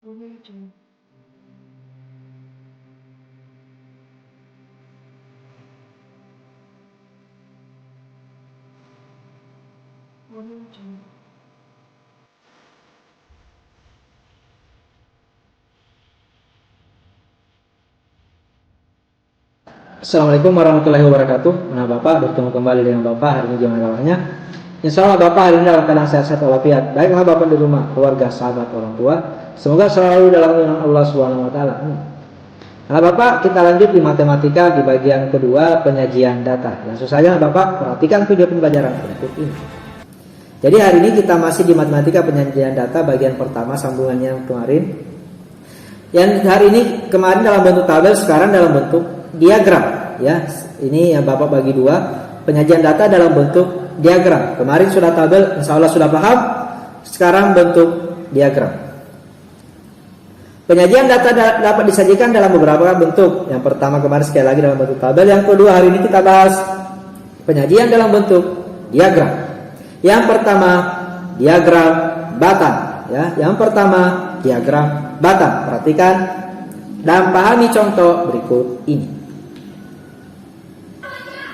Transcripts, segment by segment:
Origin. Origin. Assalamualaikum warahmatullahi wabarakatuh. Nah Bapak, bertemu kembali dengan Bapak. Hari ini gimana kabarnya? Insya Allah Bapak hari ini dalam keadaan sehat-sehat walafiat. Baiklah Bapak di rumah, keluarga, sahabat, orang tua, semoga selalu dalam lindungan Allah Subhanahu Wa Taala. Nah Bapak, kita lanjut di matematika di bagian kedua, penyajian data. Langsung saja Bapak, perhatikan video pembelajaran berikut ini. Jadi hari ini kita masih di matematika penyajian data bagian pertama, sambungannya yang kemarin. Yang hari ini kemarin dalam bentuk tabel, sekarang dalam bentuk diagram, ya. Ini yang Bapak bagi dua, penyajian data dalam bentuk diagram. Kemarin sudah tabel, insya Allah sudah paham. Sekarang bentuk diagram. Penyajian data dapat disajikan dalam beberapa bentuk. Yang pertama kemarin sekali lagi dalam bentuk tabel. Yang kedua hari ini kita bahas penyajian dalam bentuk diagram. Yang pertama diagram batang, ya. Yang pertama diagram batang. Perhatikan dan pahami contoh berikut ini.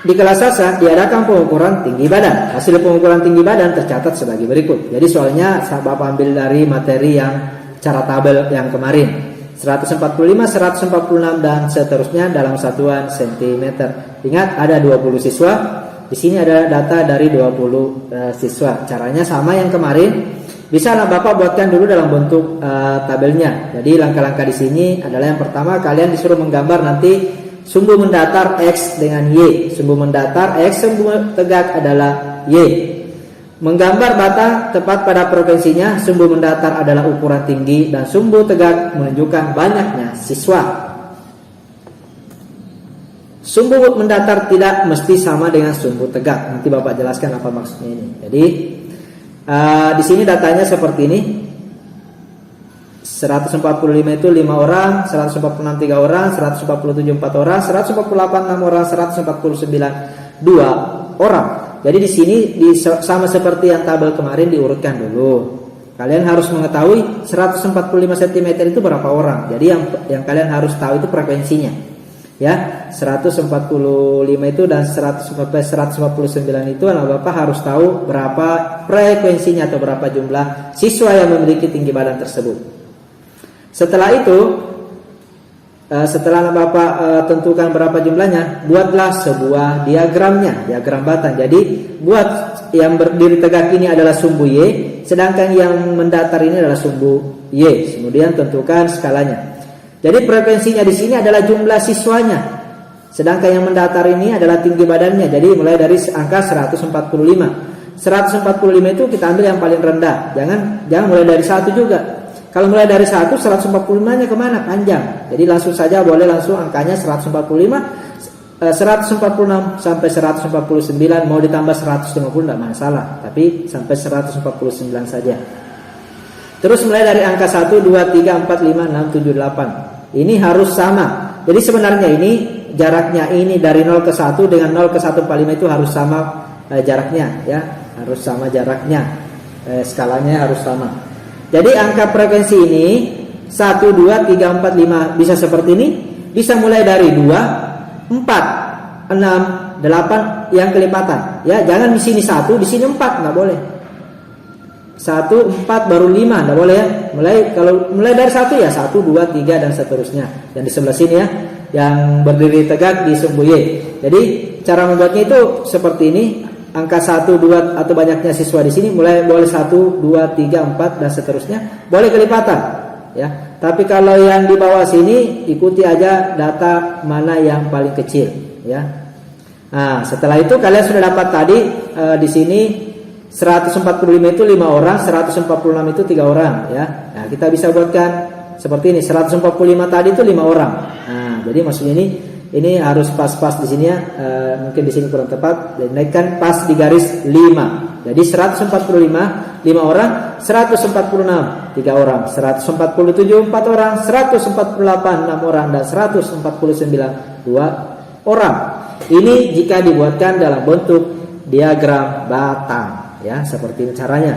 Di kelas sasa diadakan pengukuran tinggi badan. Hasil pengukuran tinggi badan tercatat sebagai berikut. Jadi soalnya Bapak ambil dari materi yang cara tabel yang kemarin. 145, 146 dan seterusnya dalam satuan cm. Ingat ada 20 siswa. Di sini ada data dari 20 siswa. Caranya sama yang kemarin. Bisa Bapak buatkan dulu dalam bentuk tabelnya. Jadi langkah-langkah di sini adalah yang pertama kalian disuruh menggambar nanti sumbu mendatar X dengan Y. Sumbu mendatar X, sumbu tegak adalah Y. Menggambar batang tepat pada frekuensinya, sumbu mendatar adalah ukuran tinggi dan sumbu tegak menunjukkan banyaknya siswa. Sumbu mendatar tidak mesti sama dengan sumbu tegak. Nanti Bapak jelaskan apa maksudnya ini. Jadi di sini datanya seperti ini. 145 itu 5 orang, 146 3 orang, 147 4 orang, 148 6 orang, 149 2 orang. Jadi di sini sama seperti yang tabel kemarin diurutkan dulu. Kalian harus mengetahui 145 cm itu berapa orang. Jadi yang kalian harus tahu itu frekuensinya. Ya, 145 itu dan 149 itu Bapak harus tahu berapa frekuensinya atau berapa jumlah siswa yang memiliki tinggi badan tersebut. Setelah itu, setelah Bapak tentukan berapa jumlahnya, buatlah sebuah diagramnya, diagram batang. Jadi buat yang berdiri tegak ini adalah sumbu Y, sedangkan yang mendatar ini adalah sumbu Y. Kemudian tentukan skalanya. Jadi frekuensinya di sini adalah jumlah siswanya, sedangkan yang mendatar ini adalah tinggi badannya. Jadi mulai dari angka 145. 145 itu kita ambil yang paling rendah. Jangan mulai dari 1 juga. Kalau mulai dari 1, 145-nya kemana? Panjang. Jadi langsung saja boleh langsung angkanya 145, 146 sampai 149. Mau ditambah 150 tidak masalah. Tapi sampai 149 saja. Terus mulai dari angka 1, 2, 3, 4, 5, 6, 7, 8. Ini harus sama. Jadi sebenarnya ini jaraknya ini dari 0 ke 1 dengan 0 ke 145 itu harus sama jaraknya. Ya, harus sama jaraknya. Skalanya harus sama. Jadi angka frekuensi ini 1, 2, 3, 4, 5 bisa seperti ini. Bisa mulai dari 2, 4, 6, 8 yang kelipatan. Ya, jangan di sini 1, di sini 4 nggak boleh. 1, 4 baru 5 nggak boleh ya. Kalau mulai dari 1 ya 1, 2, 3 dan seterusnya. Yang di sebelah sini ya, yang berdiri tegak di sumbu Y. Jadi cara membuatnya itu seperti ini. Angka 1, 2 atau banyaknya siswa di sini mulai boleh 1, 2, 3, 4 dan seterusnya. Boleh kelipatan, ya. Tapi kalau yang di bawah sini ikuti aja data mana yang paling kecil, ya. Nah, setelah itu kalian sudah dapat tadi di sini 145 itu 5 orang, 146 itu 3 orang, ya. Nah, kita bisa buatkan seperti ini. 145 tadi itu 5 orang. Nah, jadi maksudnya ini harus pas-pas di sini ya. Mungkin di sini kurang tepat. Dinaikkan pas di garis 5. Jadi 145 5 orang, 146 3 orang, 147 4 orang, 148 6 orang dan 149 2 orang. Ini jika dibuatkan dalam bentuk diagram batang, ya, seperti ini caranya.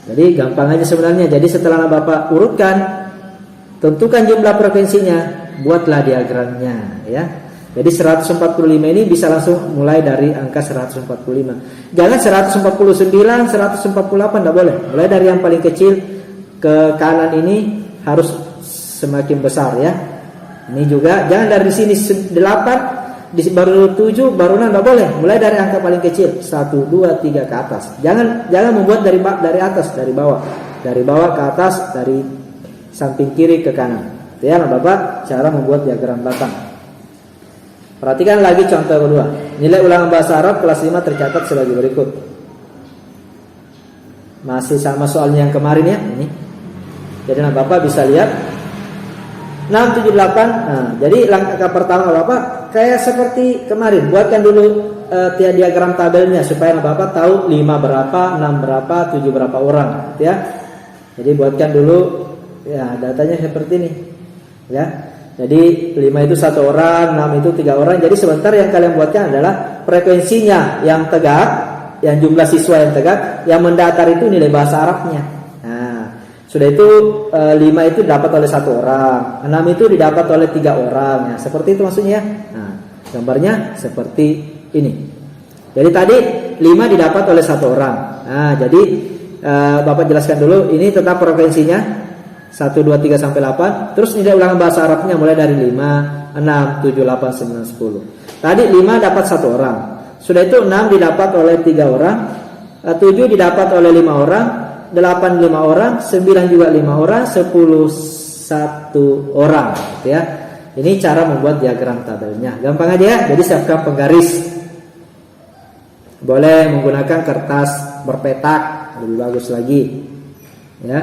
Jadi gampang aja sebenarnya. Jadi setelah Bapak urutkan Tentukan jumlah frekuensinya, buatlah diagramnya ya. Jadi 145 ini bisa langsung mulai dari angka 145. Jangan 149, 148 enggak boleh. Mulai dari yang paling kecil ke kanan ini harus semakin besar ya. Ini juga jangan dari sini 8 baru 7 baru 6 enggak boleh. Mulai dari angka paling kecil 1 2 3 ke atas. Jangan membuat dari atas, dari bawah. Dari bawah ke atas, dari samping kiri ke kanan. Itu ya Bapak cara membuat diagram batang. Perhatikan lagi contoh kedua. Nilai ulangan bahasa Arab kelas 5 tercatat sebagai berikut. Masih sama soalnya yang kemarin ya ini. Jadi Bapak bisa lihat 678. Nah, jadi langkah pertama Bapak kayak seperti kemarin. Buatkan dulu diagram tabelnya supaya Bapak tahu 5 berapa, 6 berapa, 7 berapa orang, gitu ya. Jadi buatkan dulu ya datanya seperti ini. Ya. Jadi 5 itu 1 orang, 6 itu 3 orang. Jadi sebentar yang kalian buatkan adalah frekuensinya yang tegak, yang jumlah siswa yang tegak, yang mendatar itu nilai bahasa Arabnya. Nah, sudah itu 5 itu didapat oleh 1 orang, 6 itu didapat oleh 3 orang. Ya, seperti itu maksudnya. Nah, gambarnya seperti ini. Jadi tadi 5 didapat oleh 1 orang. Nah, jadi Bapak jelaskan dulu ini tetap frekuensinya 1, 2, 3 sampai 8. Terus nilai ulangan bahasa Arabnya mulai dari 5, 6, 7, 8, 9, 10. Tadi 5 dapat 1 orang. Sudah itu 6 didapat oleh 3 orang, 7 didapat oleh 5 orang, 8 5 orang, 9 juga 5 orang, 10 1 orang, gitu ya. Ini cara membuat diagram tabelnya. Gampang aja ya. Jadi siapkan penggaris. Boleh menggunakan kertas berpetak, lebih bagus lagi. Ya.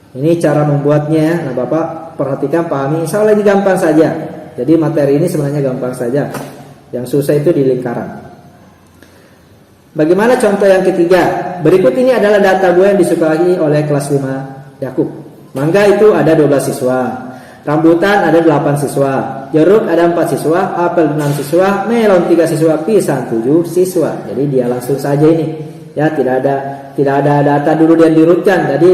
Ini cara membuatnya. Nah, Bapak perhatikan, pahami. Insya Allah ini gampang saja. Jadi materi ini sebenarnya gampang saja. Yang susah itu di lingkaran. Bagaimana contoh yang ketiga? Berikut ini adalah data buah yang disukai oleh kelas 5 Yakub. Mangga itu ada 12 siswa. Rambutan ada 8 siswa. Jeruk ada 4 siswa. Apel 6 siswa. Melon 3 siswa. Pisang 7 siswa. Jadi dia langsung saja ini. Ya, tidak ada data dulu yang diurutkan. Jadi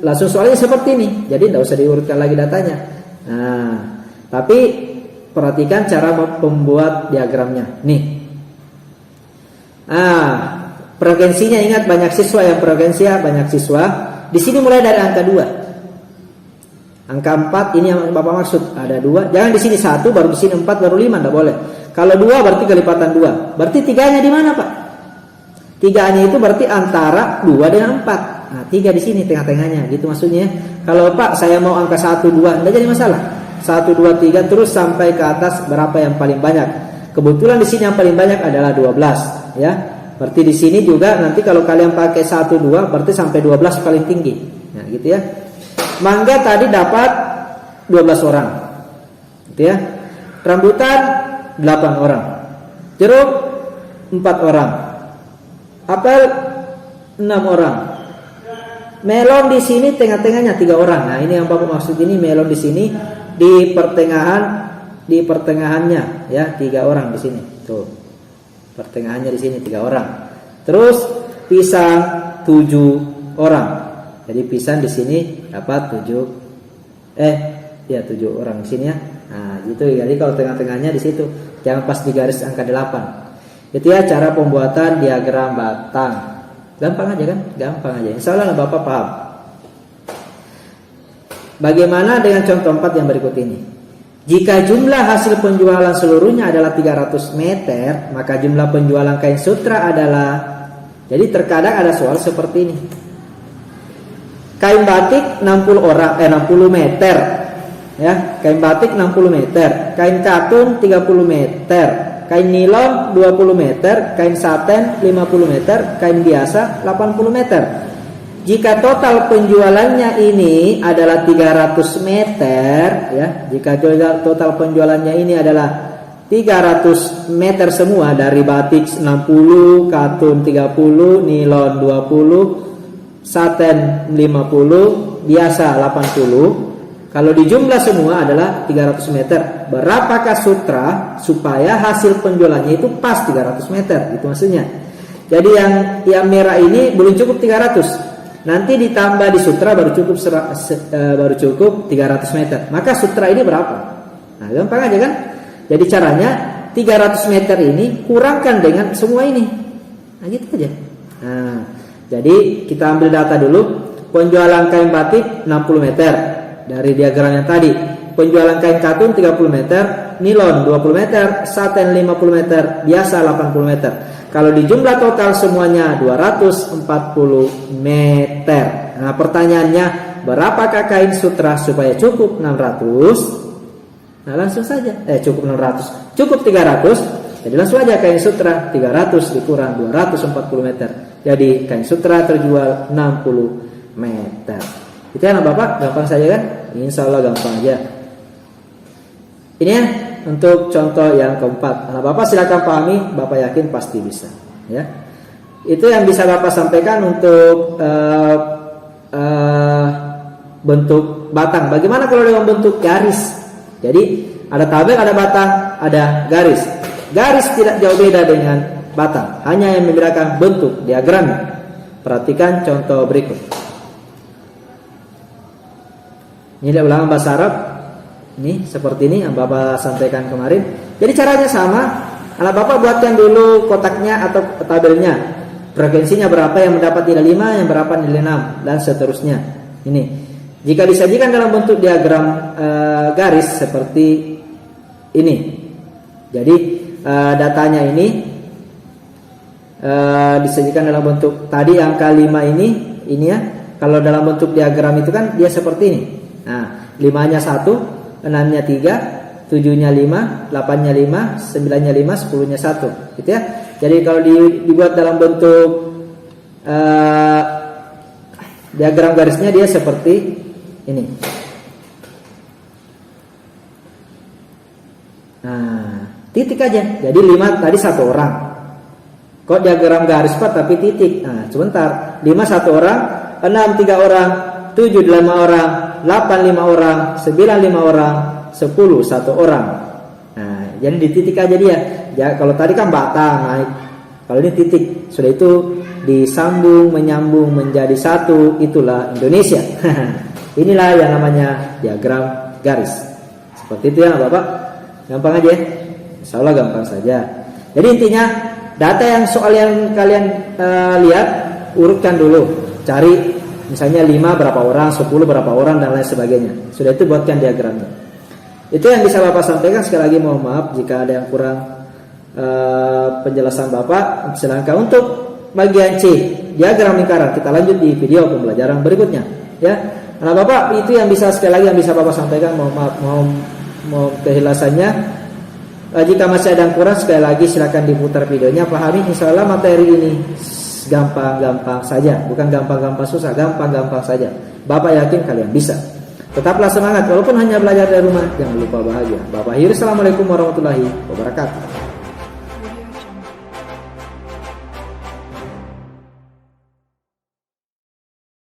langsung soalnya seperti ini. Jadi tidak usah diurutkan lagi datanya. Nah, tapi perhatikan cara membuat diagramnya. Nih. Frekuensinya ingat banyak siswa, yang frekuensinya banyak siswa. Di sini mulai dari angka 2. Angka 4 ini yang Bapak maksud. Ada 2. Jangan di sini 1 baru di sini 4 baru 5, enggak boleh. Kalau 2 berarti kelipatan 2. Berarti 3-nya di mana, Pak? 3-nya itu berarti antara 2 dengan 4. Nah, 3 di sini tengah-tengahnya, gitu maksudnya. Kalau Pak saya mau angka 1 2 enggak jadi masalah. 1 2 3 terus sampai ke atas berapa yang paling banyak. Kebetulan di sini yang paling banyak adalah 12, ya. Berarti di sini juga nanti kalau kalian pakai 1 2 berarti sampai 12 paling tinggi. Nah, gitu ya. Mangga tadi dapat 12 orang. Gitu ya. Rambutan 8 orang. Jeruk 4 orang. Apel 6 orang. Melon di sini tengah-tengahnya 3 orang. Nah, ini yang Bapak maksud ini melon di sini di pertengahannya ya 3 orang di sini. Tuh. Pertengahannya di sini 3 orang. Terus pisang 7 orang. Jadi pisang di sini dapat 7 orang di sini ya. Nah, gitu ya. Jadi kalau tengah-tengahnya di situ, jangan pas di garis angka 8. Itu ya cara pembuatan diagram batang. Gampang aja kan? Gampang aja. Insyaallah Bapak paham. Bagaimana dengan contoh 4 yang berikut ini? Jika jumlah hasil penjualan seluruhnya adalah 300 meter, maka jumlah penjualan kain sutra adalah. Jadi terkadang ada soal seperti ini. Kain batik 60 meter. Ya, kain batik 60 meter, kain katun 30 meter, kain nilon 20 meter, kain saten 50 meter, kain biasa 80 meter. Jika total penjualannya ini adalah 300 meter, ya, jika total penjualannya ini adalah 300 meter semua dari batik 60, katun 30, nilon 20, saten 50, biasa 80. Kalau dijumlah semua adalah 300 meter. Berapakah sutra supaya hasil penjualannya itu pas 300 meter? Itu maksudnya. Jadi yang merah ini belum cukup 300. Nanti ditambah di sutra baru cukup 300 meter. Maka sutra ini berapa? Nah, gampang aja kan? Jadi caranya 300 meter ini kurangkan dengan semua ini. Nah, gitu aja. Nah, jadi kita ambil data dulu. Penjualan kain batik 60 meter dari diagram yang tadi. Penjualan kain katun 30 meter, nilon 20 meter, satin 50 meter, biasa 80 meter. Kalau di jumlah total semuanya 240 meter. Nah, pertanyaannya, berapakah kain sutra supaya cukup 600? Nah, langsung saja. Cukup 600. Cukup 300. Jadi langsung aja kain sutra 300 dikurang 240 meter. Jadi kain sutra terjual 60 meter. Itu ya, Bapak, gampang saja kan? Insya Allah gampang aja. Ini ya untuk contoh yang keempat. Nah, Bapak silakan pahami, Bapak yakin pasti bisa. Ya, itu yang bisa Bapak sampaikan untuk bentuk batang. Bagaimana kalau dengan bentuk garis? Jadi ada tabel, ada batang, ada garis. Garis tidak jauh beda dengan batang, hanya yang membedakan bentuk diagramnya. Perhatikan contoh berikut. Ini adalah ulangan bahasa Arab. Ini seperti ini yang Bapak sampaikan kemarin. Jadi caranya sama. Anak Bapak buatkan dulu kotaknya atau tabelnya. Frekuensinya berapa yang mendapat nilai 5, yang berapa nilai 6, dan seterusnya. Ini. Jika disajikan dalam bentuk diagram garis seperti ini. Jadi datanya ini disajikan dalam bentuk tadi angka 5 ini ya. Kalau dalam bentuk diagram itu kan dia seperti ini. Nah, 5-nya 1, 6-nya 3, 7-nya 5, 8-nya 5, 9-nya 5, 10-nya 1, gitu ya. Jadi kalau dibuat dalam bentuk diagram garisnya dia seperti ini. Nah, titik aja. Jadi 5 tadi 1 orang. Kok diagram garis Pak tapi titik. Nah, sebentar. 5 1 orang, 6 3 orang, 7 5 orang, 8 5 orang, 9 5 orang, 10 1 orang. Nah, jadi di titik aja dia. Ya, kalau tadi kan batang naik. Kalau ini titik. Sudah itu disambung menyambung menjadi satu, itulah Indonesia. Inilah yang namanya diagram garis. Seperti itu ya, Bapak. Gampang aja. Insya Allah gampang saja. Jadi intinya data yang soal yang kalian lihat, urutkan dulu. Cari misalnya 5 berapa orang, 10 berapa orang, dan lain sebagainya. Sudah itu buatkan diagramnya. Itu yang bisa Bapak sampaikan. Sekali lagi mohon maaf jika ada yang kurang penjelasan Bapak. Silahkan. Untuk bagian C, diagram lingkaran, kita lanjut di video pembelajaran berikutnya. Ya, nah Bapak, itu yang bisa sekali lagi yang bisa Bapak sampaikan. Mohon maaf, mau kejelasannya. Jika masih ada yang kurang, sekali lagi silakan diputar videonya. Pahami, insya Allah materi ini gampang-gampang saja, bukan gampang-gampang susah, gampang-gampang saja. Bapak yakin kalian bisa. Tetaplah semangat, walaupun hanya belajar dari rumah. Jangan lupa bahagia. Bapak akhiri, assalamualaikum warahmatullahi wabarakatuh.